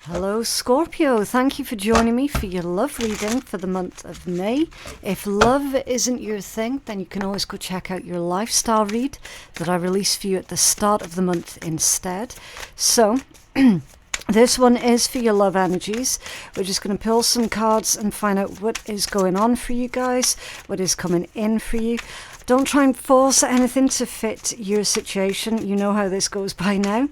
Hello Scorpio, thank you for joining me for your love reading for the month of May. If love isn't your thing, then you can always go check out your lifestyle read that I release for you at the start of the month instead. So, this one is for your love energies. We're just going to pull some cards and find out what is going on for you guys, what is coming in for you. Don't try and force anything to fit your situation. You know how this goes by now.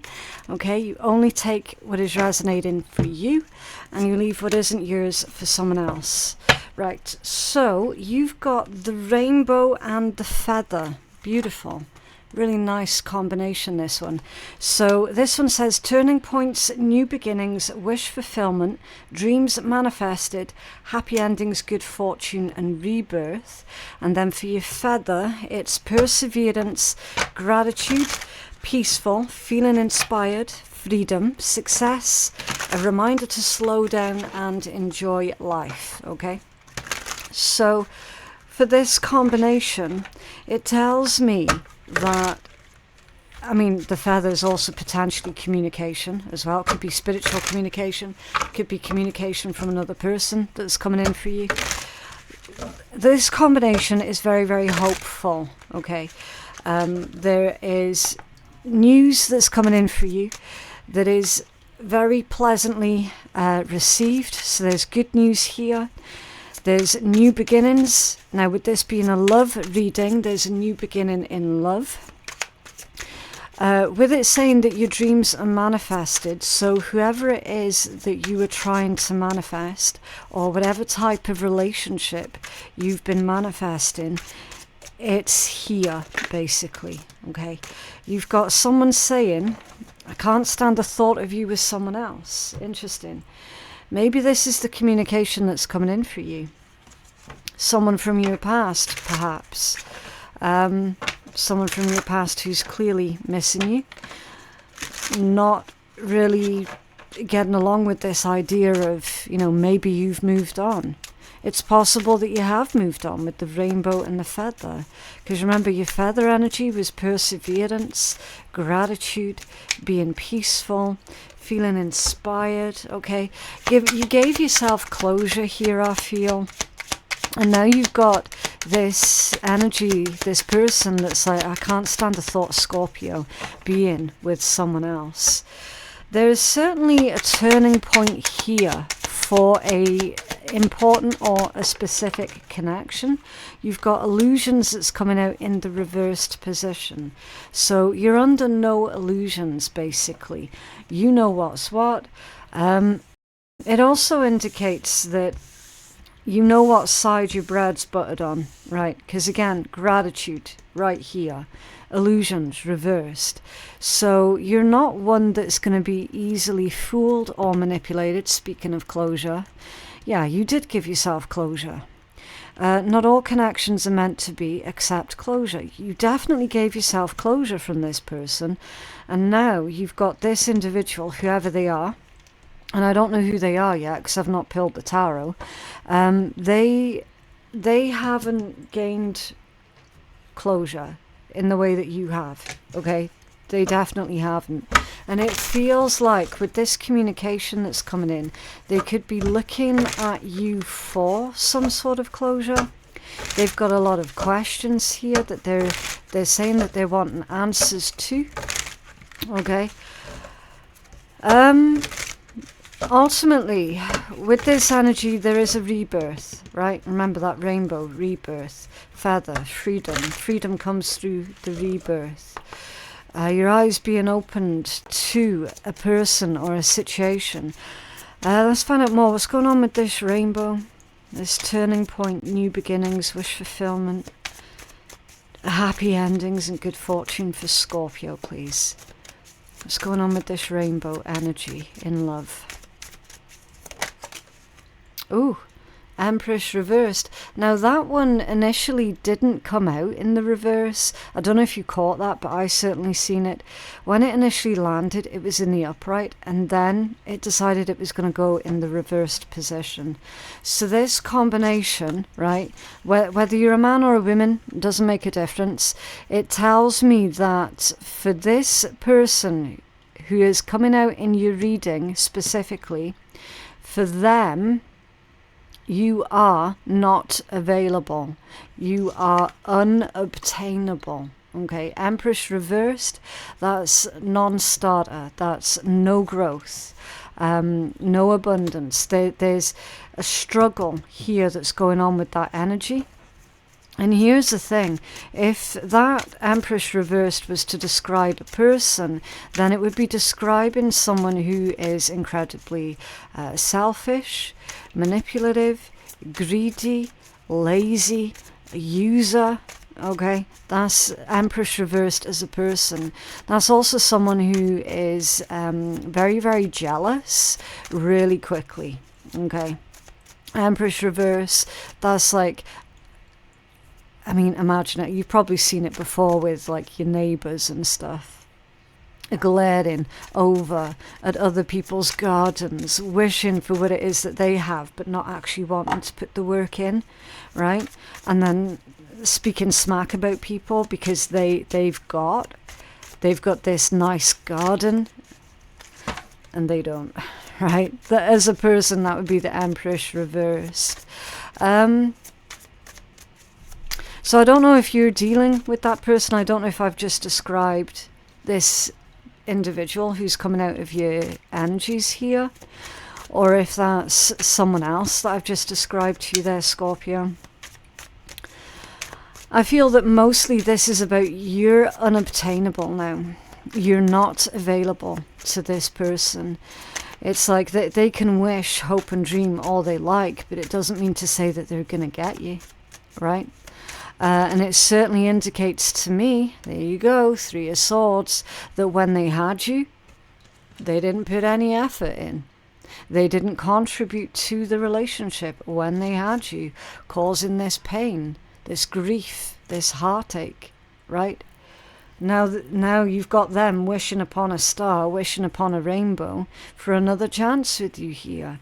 Okay, you only take what is resonating for you and you leave what isn't yours for someone else. Right, so you've got the rainbow and the feather. Beautiful. Really nice combination, this one. So this one says turning points, new beginnings, wish fulfillment, dreams manifested, happy endings, good fortune and rebirth. And then for your feather, it's perseverance, gratitude, peaceful, feeling inspired, freedom, success, a reminder to slow down and enjoy life. Okay, so for this combination, it tells me that, the feather is also potentially communication as well. It could be spiritual communication, it could be communication from another person that's coming in for you. This combination is very, very hopeful. Okay, there is news that's coming in for you that is very pleasantly received. So there's good news here. There's new beginnings. Now, with this being a love reading, there's a new beginning in love. With it saying that your dreams are manifested, so whoever it is that you are trying to manifest, or whatever type of relationship you've been manifesting, it's here, basically. Okay, you've got someone saying, I can't stand the thought of you with someone else. Interesting. Maybe this is the communication that's coming in for you. Someone from your past, perhaps. Someone from your past who's clearly missing you. Not really getting along with this idea of, maybe you've moved on. It's possible that you have moved on with the rainbow and the feather. Because remember, your feather energy was perseverance, gratitude, being peaceful, feeling inspired. Okay, you gave yourself closure here, I feel. And now you've got this energy, this person that's like, I can't stand the thought of Scorpio being with someone else. There is certainly a turning point here for a important or a specific connection. You've got illusions that's coming out in the reversed position. So you're under no illusions, basically. You know what's what. It also indicates that you know what side your bread's buttered on, right? Because again, gratitude right here. Illusions reversed. So you're not one that's going to be easily fooled or manipulated. Speaking of closure, yeah, you did give yourself closure. Not all connections are meant to be except closure. You definitely gave yourself closure from this person, and now you've got this individual, whoever they are, and I don't know who they are yet because I've not pulled the tarot. They haven't gained closure in the way that you have. Okay, they definitely haven't. And it feels like with this communication that's coming in, they could be looking at you for some sort of closure. They've got a lot of questions here that they're saying that they want answers to. Okay. Ultimately, with this energy, there is a rebirth, right? Remember that rainbow, rebirth, feather, freedom. Freedom comes through the rebirth. Your eyes being opened to a person or a situation. Let's find out more. What's going on with this rainbow? This turning point, new beginnings, wish fulfillment, happy endings and good fortune for Scorpio, please. What's going on with this rainbow energy in love? Ooh, Empress reversed. Now that one initially didn't come out in the reverse. I don't know if you caught that, but I certainly seen it. When it initially landed, it was in the upright, and then it decided it was going to go in the reversed position. So this combination, right, whether you're a man or a woman, doesn't make a difference. It tells me that for this person who is coming out in your reading specifically, for them, you are not available. You are unobtainable. Okay, Empress reversed, that's non-starter, that's no growth, no abundance. There's a struggle here that's going on with that energy. And here's the thing, if that Empress reversed was to describe a person, then it would be describing someone who is incredibly selfish, manipulative, greedy, lazy, a user. Okay, that's Empress reversed as a person. That's also someone who is very, very jealous really quickly. Okay, Empress reverse, that's like, I mean, imagine it. You've probably seen it before with like your neighbours and stuff. Glaring over at other people's gardens, wishing for what it is that they have, but not actually wanting to put the work in, right? And then speaking smack about people because they've got this nice garden and they don't, right? That as a person, that would be the Empress reversed. So I don't know if you're dealing with that person. I don't know if I've just described this individual who's coming out of your energies here, or if that's someone else that I've just described to you there, Scorpio. I feel that mostly this is about you're unobtainable now. You're not available to this person. It's like they can wish, hope and dream all they like, but it doesn't mean to say that they're going to get you, right? And it certainly indicates to me, there you go, Three of Swords, that when they had you, they didn't put any effort in. They didn't contribute to the relationship when they had you, causing this pain, this grief, this heartache, right? Now you've got them wishing upon a star, wishing upon a rainbow for another chance with you here,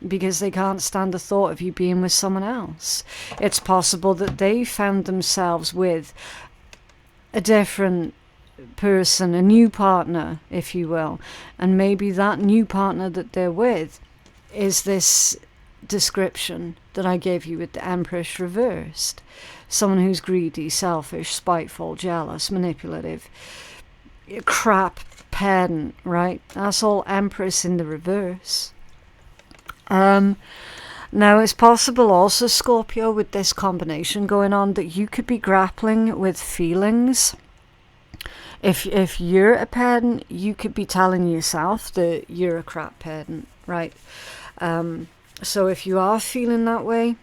because they can't stand the thought of you being with someone else. It's possible that they found themselves with a different person, a new partner, if you will, and maybe that new partner that they're with is this description that I gave you with the Empress reversed. Someone who's greedy, selfish, spiteful, jealous, manipulative, crap pedant, right? That's all Empress in the reverse. Now it's possible also, Scorpio, with this combination going on, that you could be grappling with feelings. If you're a pedant, you could be telling yourself that you're a crap pedant, right? So if you are feeling that way,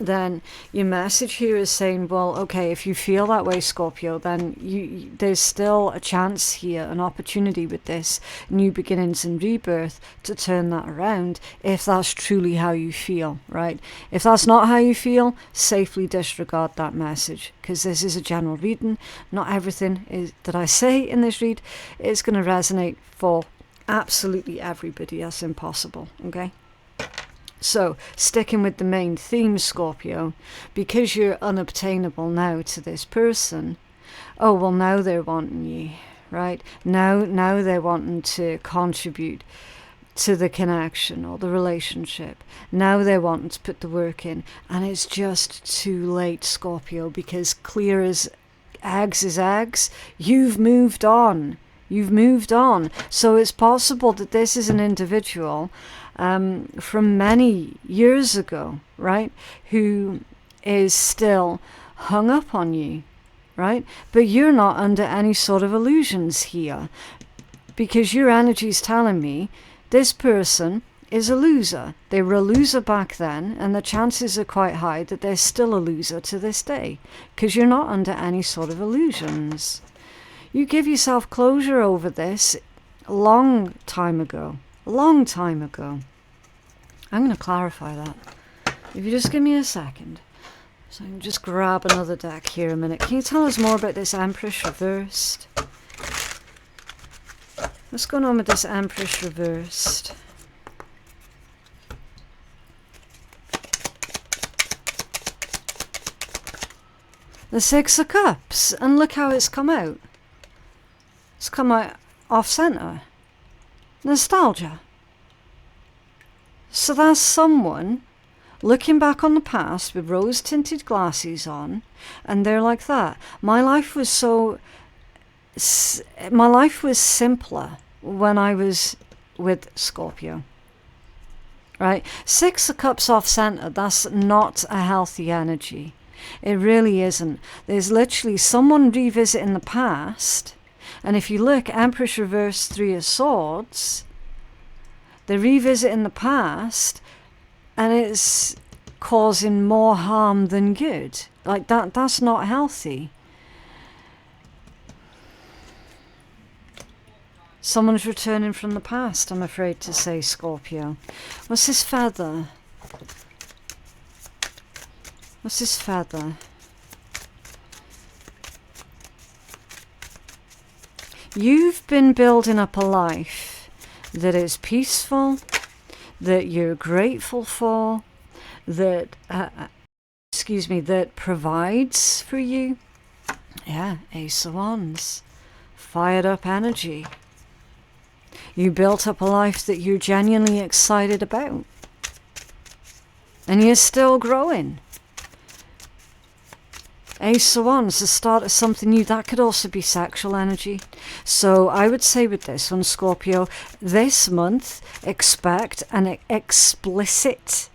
then your message here is saying, well, okay, if you feel that way, Scorpio, then there's still a chance here, an opportunity with this new beginnings and rebirth to turn that around, if that's truly how you feel, right? If that's not how you feel, safely disregard that message, because this is a general reading. Not everything that I say in this read is going to resonate for absolutely everybody. That's impossible, okay? So, sticking with the main theme, Scorpio, because you're unobtainable now to this person, oh, well, now they're wanting you, right? Now they're wanting to contribute to the connection or the relationship. Now they're wanting to put the work in, and it's just too late, Scorpio, because clear as eggs is eggs, you've moved on. You've moved on. So it's possible that this is an individual from many years ago, right, who is still hung up on you, right? But you're not under any sort of illusions here, because your energy is telling me this person is a loser. They were a loser back then, and the chances are quite high that they're still a loser to this day, because you're not under any sort of illusions. You give yourself closure over this a long time ago. Long time ago. I'm going to clarify that. If you just give me a second. So I can just grab another deck here a minute. Can you tell us more about this Empress reversed? What's going on with this Empress reversed? The Six of Cups. And look how it's come out. It's come out off-center. Nostalgia. So that's someone looking back on the past with rose-tinted glasses on, and they're like that. My life was simpler when I was with Scorpio. Right? 6 of Cups off-center, that's not a healthy energy. It really isn't. There's literally someone revisiting the past, and if you look, Empress reverse, 3 of Swords, they're revisiting the past, and it's causing more harm than good. Like that's not healthy. Someone's returning from the past, I'm afraid to say, Scorpio. What's this feather? What's this feather? You've been building up a life that is peaceful, that you're grateful for, that, that provides for you. Yeah, Ace of Wands. Fired up energy. You built up a life that you're genuinely excited about. And you're still growing. Ace of Wands, the start of something new. That could also be sexual energy. So I would say with this one, Scorpio, this month, expect an explicit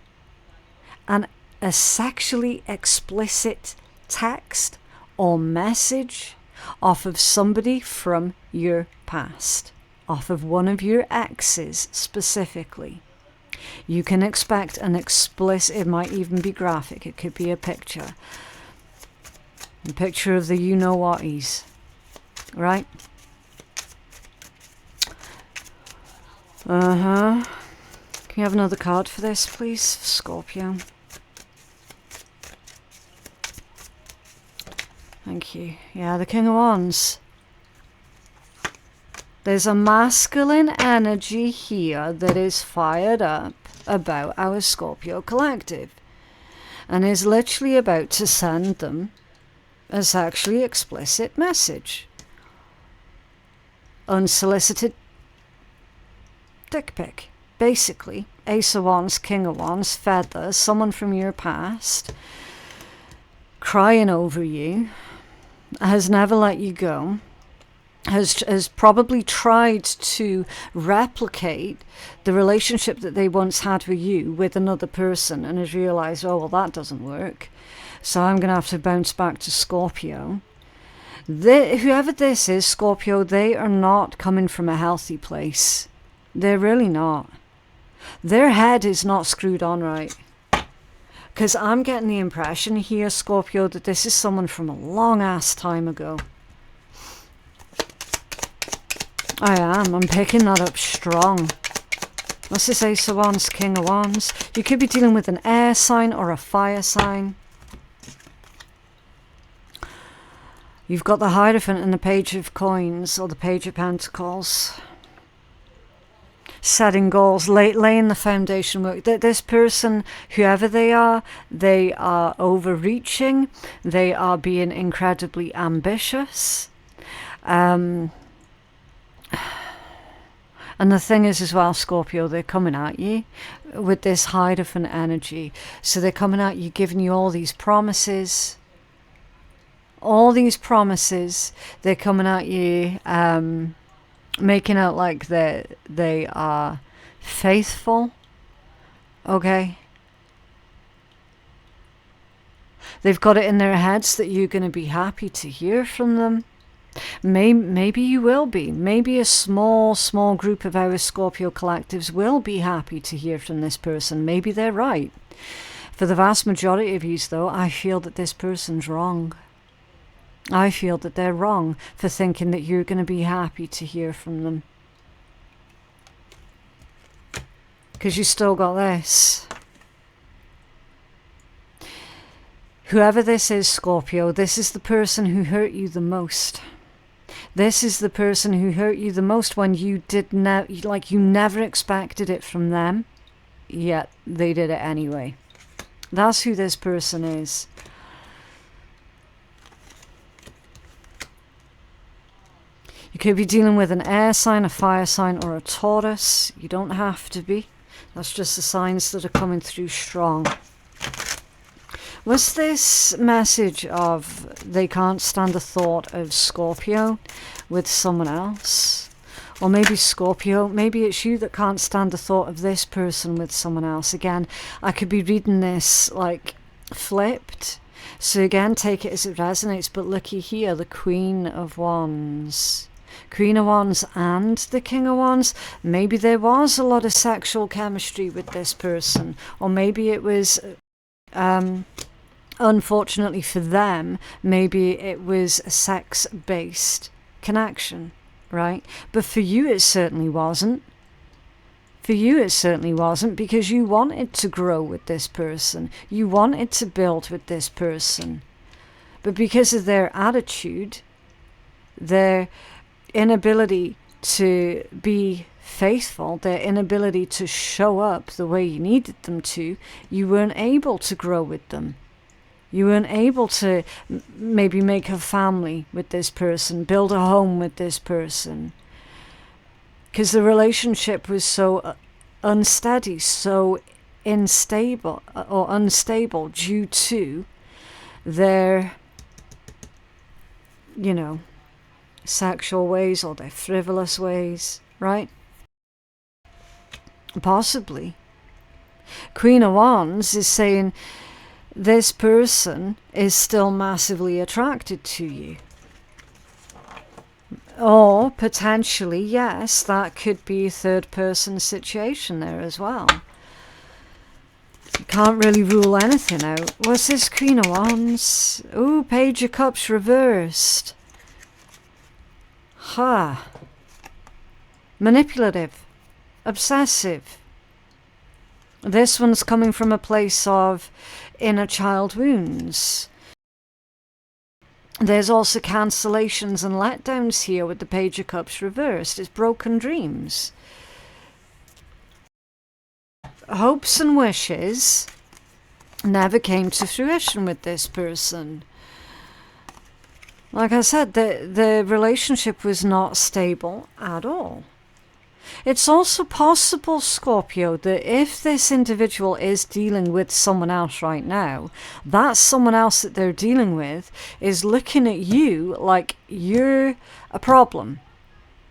and a sexually explicit text or message off of somebody from your past, off of one of your exes specifically. You can expect an explicit, it might even be graphic, it could be a picture. A picture of the you-know-whaties, right? Can you have another card for this, please, Scorpio? Thank you. Yeah, the King of Wands. There's a masculine energy here that is fired up about our Scorpio collective and is literally about to send them a sexually explicit message. Unsolicited dick pic. Basically, Ace of Wands, King of Wands, feather, someone from your past, crying over you, has never let you go, has probably tried to replicate the relationship that they once had with you with another person and has realized, oh, well, that doesn't work. So I'm going to have to bounce back to Scorpio. Whoever this is, Scorpio, they are not coming from a healthy place. They're really not. Their head is not screwed on right. Because I'm getting the impression here, Scorpio, that this is someone from a long-ass time ago. I'm picking that up strong. What's this Ace of Wands, King of Wands? You could be dealing with an air sign or a fire sign. You've got the Hierophant and the Page of Coins, or the Page of Pentacles. Setting goals, laying the foundation work. This person, whoever they are overreaching. They are being incredibly ambitious. And the thing is as well, Scorpio, they're coming at you with this Hierophant energy. So they're coming at you, giving you all these promises. All these promises, they're coming at you, making out like they are faithful. Okay? They've got it in their heads that you're going to be happy to hear from them. Maybe you will be. Maybe a small group of our Scorpio collectives will be happy to hear from this person. Maybe they're right. For the vast majority of you, though, I feel that this person's wrong. I feel that they're wrong for thinking that you're going to be happy to hear from them. Because you still got this. Whoever this is, Scorpio, this is the person who hurt you the most. This is the person who hurt you the most when you you never expected it from them, yet they did it anyway. That's who this person is. You could be dealing with an air sign, a fire sign, or a Taurus. You don't have to be. That's just the signs that are coming through strong. Was this message of they can't stand the thought of Scorpio with someone else? Or maybe Scorpio, maybe it's you that can't stand the thought of this person with someone else. Again, I could be reading this like flipped. So again, take it as it resonates. But looky here, the Queen of Wands. Queen of Wands and the King of Wands. Maybe there was a lot of sexual chemistry with this person. Or maybe it was, unfortunately for them, maybe it was a sex-based connection, right? But for you it certainly wasn't. For you it certainly wasn't, because you wanted to grow with this person. You wanted to build with this person. But because of their attitude, their inability to be faithful, their inability to show up the way you needed them to, you weren't able to grow with them. You weren't able to maybe make a family with this person, build a home with this person. Because the relationship was so unsteady, so unstable due to their, sexual ways or their frivolous ways, right? Possibly. Queen of Wands is saying this person is still massively attracted to you. Or potentially, yes, that could be a third person situation there as well. You can't really rule anything out. What's this Queen of Wands? Ooh, Page of Cups reversed. Manipulative. Obsessive. This one's coming from a place of inner child wounds. There's also cancellations and letdowns here with the Page of Cups reversed. It's broken dreams. Hopes and wishes never came to fruition with this person. Like I said, the relationship was not stable at all. It's also possible, Scorpio, that if this individual is dealing with someone else right now, that someone else that they're dealing with is looking at you like you're a problem,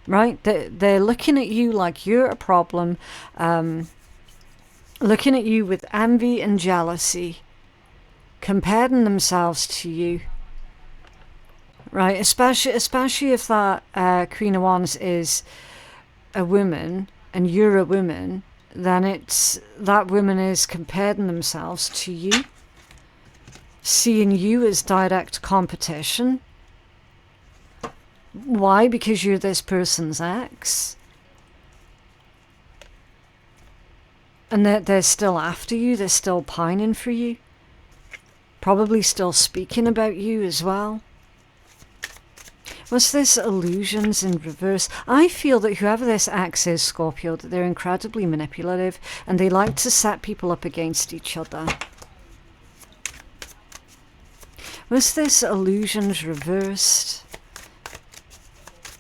right? They're looking at you like you're a problem, looking at you with envy and jealousy, comparing themselves to you, right? Especially if that Queen of Wands is a woman and you're a woman, then it's that woman is comparing themselves to you, seeing you as direct competition. Why? Because you're this person's ex, and they're still after you, they're still pining for you, probably still speaking about you as well. Was this illusions in reverse? I feel that whoever this ex is, Scorpio, that they're incredibly manipulative and they like to set people up against each other. Was this illusions reversed?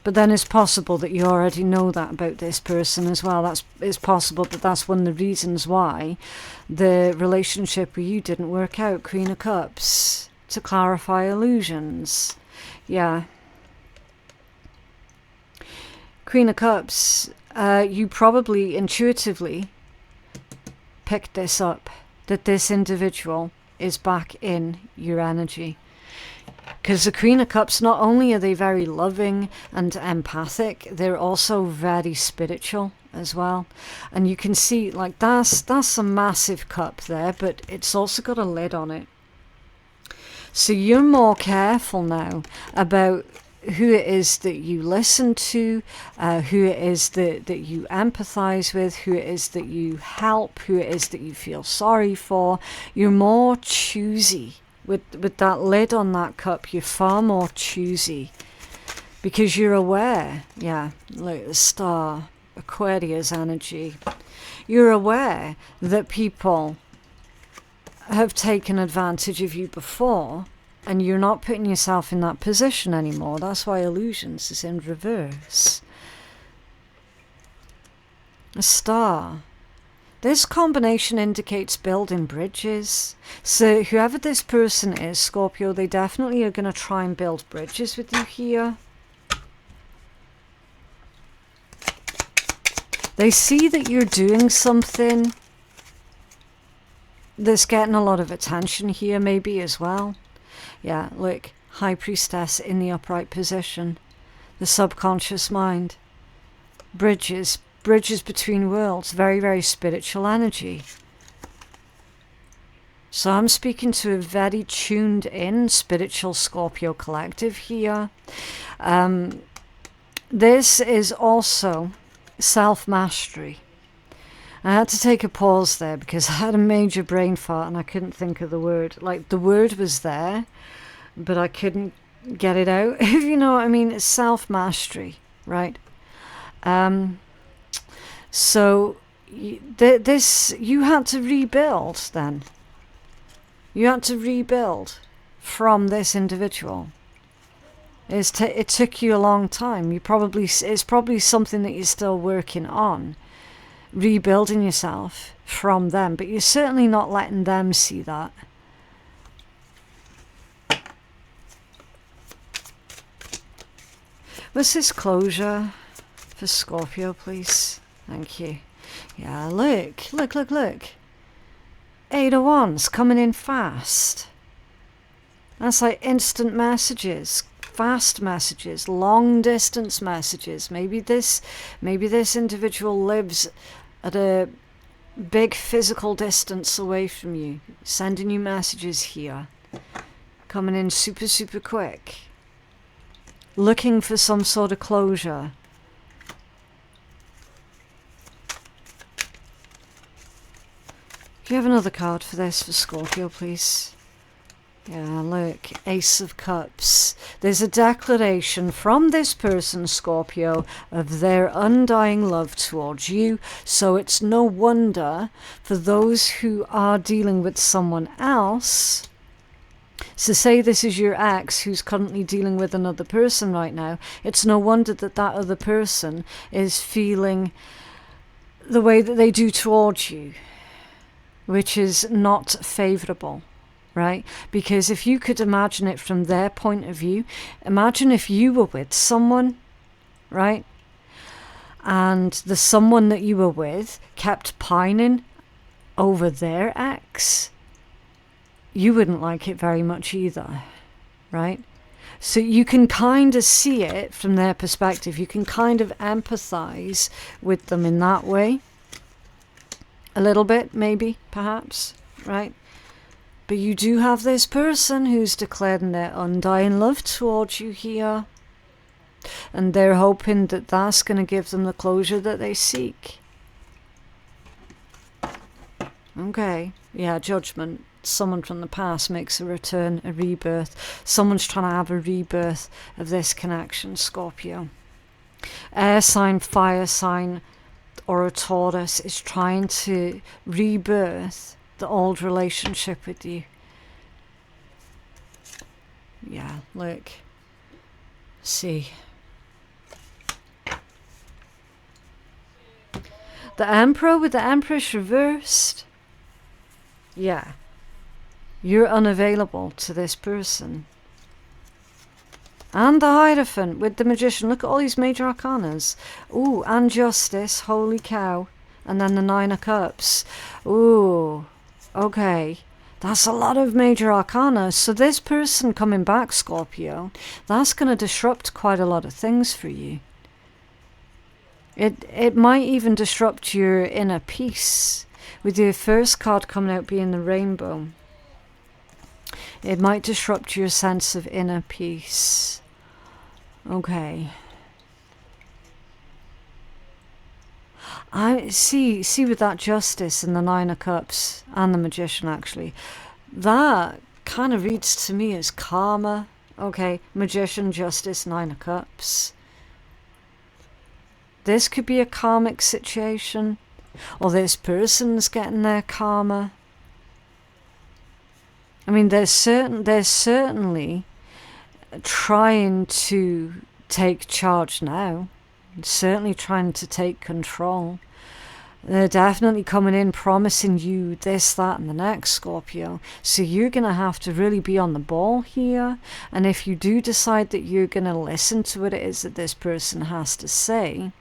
But then it's possible that you already know that about this person as well. It's possible that that's one of the reasons why the relationship with you didn't work out. Queen of Cups, to clarify illusions. Yeah. Queen of Cups, you probably intuitively picked this up, that this individual is back in your energy. Because the Queen of Cups, not only are they very loving and empathic, they're also very spiritual as well. And you can see, like, that's a massive cup there, but it's also got a lid on it. So you're more careful now about who it is that you listen to, who it is that you empathize with, who it is that you help, who it is that you feel sorry for. You're more choosy. With that lid on that cup, you're far more choosy. Because you're aware, yeah, like the star, Aquarius energy. You're aware that people have taken advantage of you before, And you're not putting yourself in that position anymore. That's why illusions is in reverse. A star. This combination indicates building bridges. So whoever this person is, Scorpio, they definitely are going to try and build bridges with you here. They see that you're doing something that's getting a lot of attention here maybe as well. Yeah, look, High Priestess in the upright position. The subconscious mind. Bridges between worlds. Very, very spiritual energy. So I'm speaking to a very tuned in spiritual Scorpio collective here. This is also self-mastery. I had to take a pause there because I had a major brain fart and I couldn't think of the word. Like, the word was there, but I couldn't get it out, if you know what I mean. It's self-mastery, right? So this, you had to rebuild then. You had to rebuild from this individual. It took you a long time. It's probably something that you're still working on, rebuilding yourself from them, but you're certainly not letting them see that. What's this closure for Scorpio, please? Thank you. Yeah, look. Eight of Wands coming in fast. That's like instant messages, fast messages, long distance messages. Maybe this individual lives at a big physical distance away from you, sending you messages here, coming in super, super quick, looking for some sort of closure. Do you have another card for this for Scorpio, please? Yeah, look, Ace of Cups. There's a declaration from this person, Scorpio, of their undying love towards you. So it's no wonder for those who are dealing with someone else. So say this is your ex who's currently dealing with another person right now. It's no wonder that that other person is feeling the way that they do towards you, which is not favourable. Right? Because if you could imagine it from their point of view, imagine if you were with someone, right? And the someone that you were with kept pining over their ex. You wouldn't like it very much either, right? So you can kind of see it from their perspective. You can kind of empathize with them in that way. A little bit, maybe, perhaps, right? But you do have this person who's declaring their undying love towards you here. And they're hoping that that's going to give them the closure that they seek. Okay. Yeah, judgment. Someone from the past makes a return, a rebirth. Someone's trying to have a rebirth of this connection, Scorpio. Air sign, fire sign, or a Taurus is trying to rebirth the old relationship with you. Yeah, look. See. The Emperor with the Empress reversed. Yeah. You're unavailable to this person. And the Hierophant with the Magician. Look at all these major arcanas. Ooh, and Justice. Holy cow. And then the Nine of Cups. Ooh. Okay, that's a lot of major arcana. So this person coming back, Scorpio, that's going to disrupt quite a lot of things for you. It might even disrupt your inner peace. With your first card coming out being the Rainbow, it might disrupt your sense of inner peace. Okay. I see with that Justice and the Nine of Cups and the Magician, actually, that kind of reads to me as karma. Okay, Magician, Justice, Nine of Cups. This could be a karmic situation, or this person's getting their karma. I mean, they're certainly trying to take charge now. Certainly trying to take control. They're definitely coming in promising you this, that, and the next, Scorpio. So you're going to have to really be on the ball here. And if you do decide that you're going to listen to what it is that this person has to say,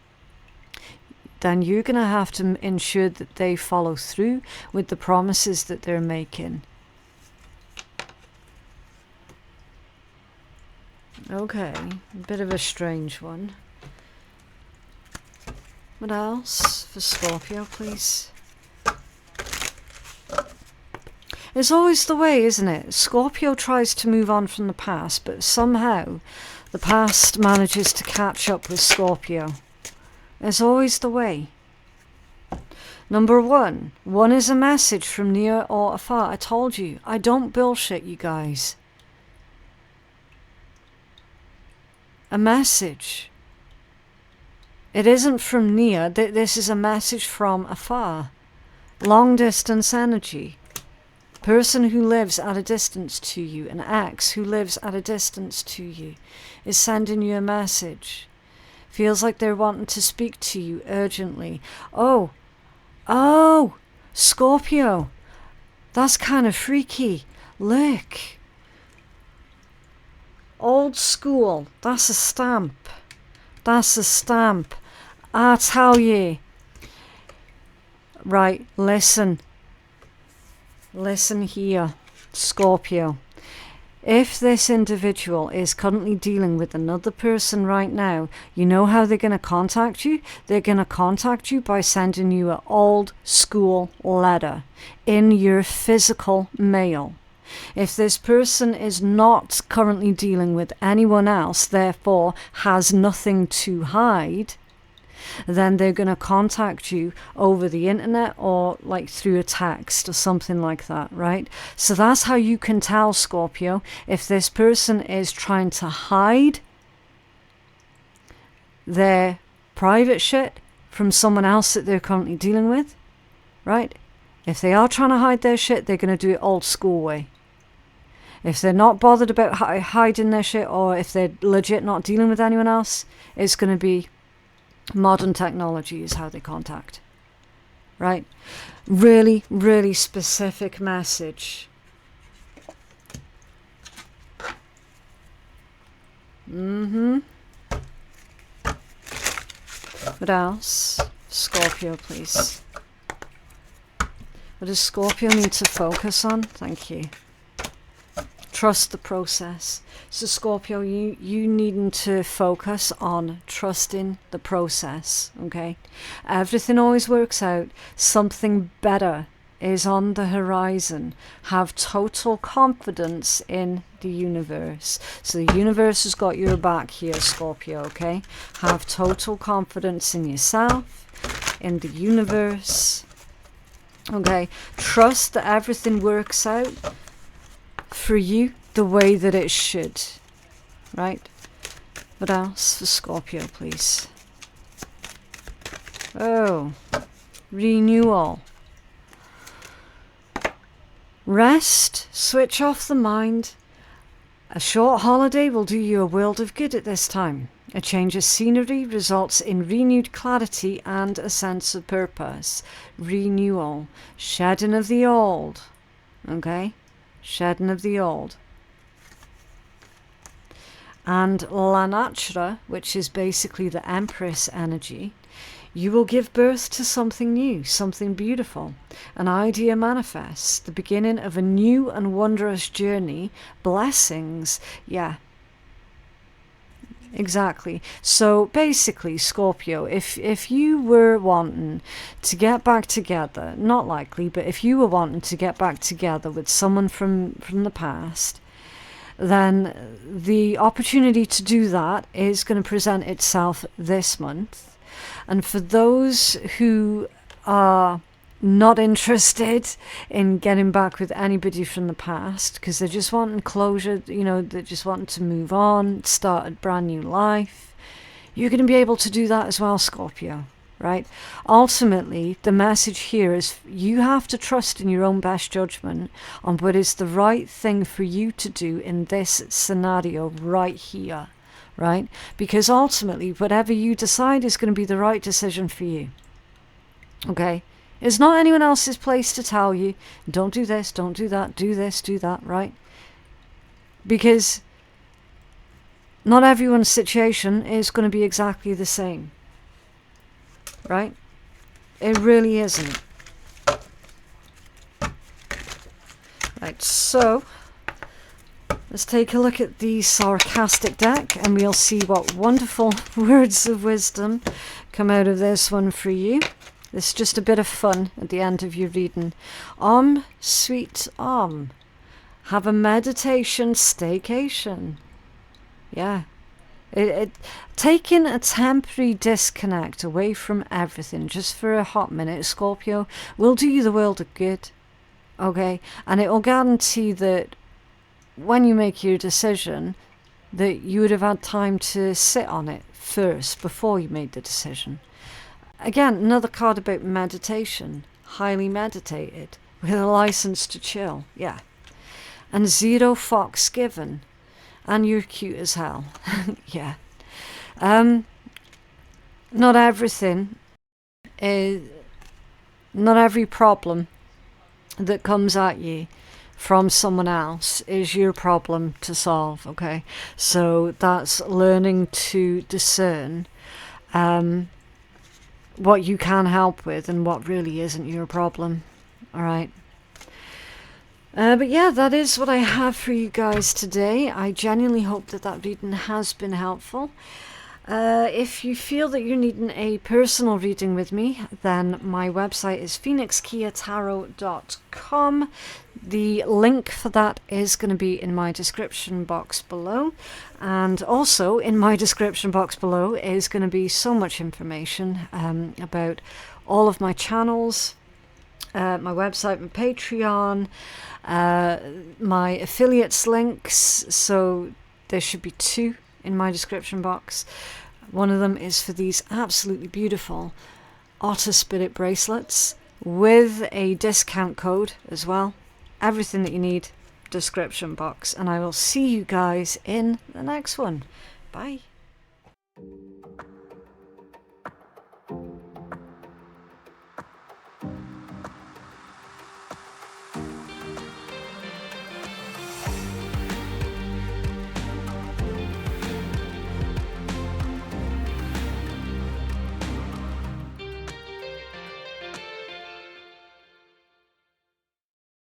then you're going to have to ensure that they follow through with the promises that they're making. Okay, a bit of a strange one. What else for Scorpio, please? It's always the way, isn't it? Scorpio tries to move on from the past, but somehow the past manages to catch up with Scorpio. It's always the way. Number one. One is a message from near or afar. I told you, I don't bullshit, you guys. A message. It isn't from near. This is a message from afar. Long distance energy. Person who lives at a distance to you, an ex who lives at a distance to you, is sending you a message. Feels like they're wanting to speak to you urgently. Oh, Scorpio. That's kind of freaky. Look. Old school. That's a stamp. That's a stamp. I tell you. Right, listen. Listen here, Scorpio. If this individual is currently dealing with another person right now, you know how they're going to contact you? They're going to contact you by sending you an old school letter in your physical mail. If this person is not currently dealing with anyone else, therefore has nothing to hide, then they're going to contact you over the internet or like through a text or something like that, right? So that's how you can tell, Scorpio, if this person is trying to hide their private shit from someone else that they're currently dealing with, right? If they are trying to hide their shit, they're going to do it old school way. If they're not bothered about hiding their shit, or if they're legit not dealing with anyone else, it's going to be modern technology is how they contact. Right? Really, really specific message. What else? Scorpio, please. What does Scorpio need to focus on? Thank you. Trust the process. So Scorpio, you needing to focus on trusting the process, okay? Everything always works out. Something better is on the horizon. Have total confidence in the universe. So the universe has got your back here, Scorpio, okay? Have total confidence in yourself, in the universe, okay? Trust that everything works out for you the way that it should, right? What else for Scorpio, please? Oh, renewal. Rest, switch off the mind. A short holiday will do you a world of good at this time. A change of scenery results in renewed clarity and a sense of purpose. Renewal, shedding of the old, okay? Shedding of the old. And La Natura, which is basically the Empress energy, you will give birth to something new, something beautiful. An idea manifests, the beginning of a new and wondrous journey. Blessings, yeah. Exactly. So basically, Scorpio, if you were wanting to get back together, not likely, but if you were wanting to get back together with someone from the past, then the opportunity to do that is going to present itself this month. And for those who are not interested in getting back with anybody from the past because they're just wanting closure, you know, they're just wanting to move on, start a brand new life, you're going to be able to do that as well, Scorpio, right? Ultimately, the message here is you have to trust in your own best judgment on what is the right thing for you to do in this scenario right here, right? Because ultimately, whatever you decide is going to be the right decision for you, okay? It's not anyone else's place to tell you, don't do this, don't do that, do this, do that, right? Because not everyone's situation is going to be exactly the same, right? It really isn't. Right, so let's take a look at the sarcastic deck and we'll see what wonderful words of wisdom come out of this one for you. This is just a bit of fun at the end of your reading. Sweet have a meditation staycation. Yeah. Taking a temporary disconnect away from everything just for a hot minute, Scorpio, will do you the world of good. Okay? And it will guarantee that when you make your decision, that you would have had time to sit on it first before you made the decision. Again, another card about meditation. Highly meditated. With a license to chill. Yeah. And 0 fucks given. And you're cute as hell. Yeah. Not everything is... Not every problem that comes at you from someone else is your problem to solve, okay? So that's learning to discern what you can help with and what really isn't your problem, all right? But yeah, that is what I have for you guys today. I genuinely hope that that reading has been helpful. If you feel that you're needing a personal reading with me, then my website is phoenixkeiatarot.com. The link for that is going to be in my description box below. And also in my description box below is going to be so much information about all of my channels, my website, my Patreon, my affiliates links. So there should be 2 in my description box. One of them is for these absolutely beautiful Otter Spirit bracelets with a discount code as well. Everything that you need, description box. And I will see you guys in the next one. Bye.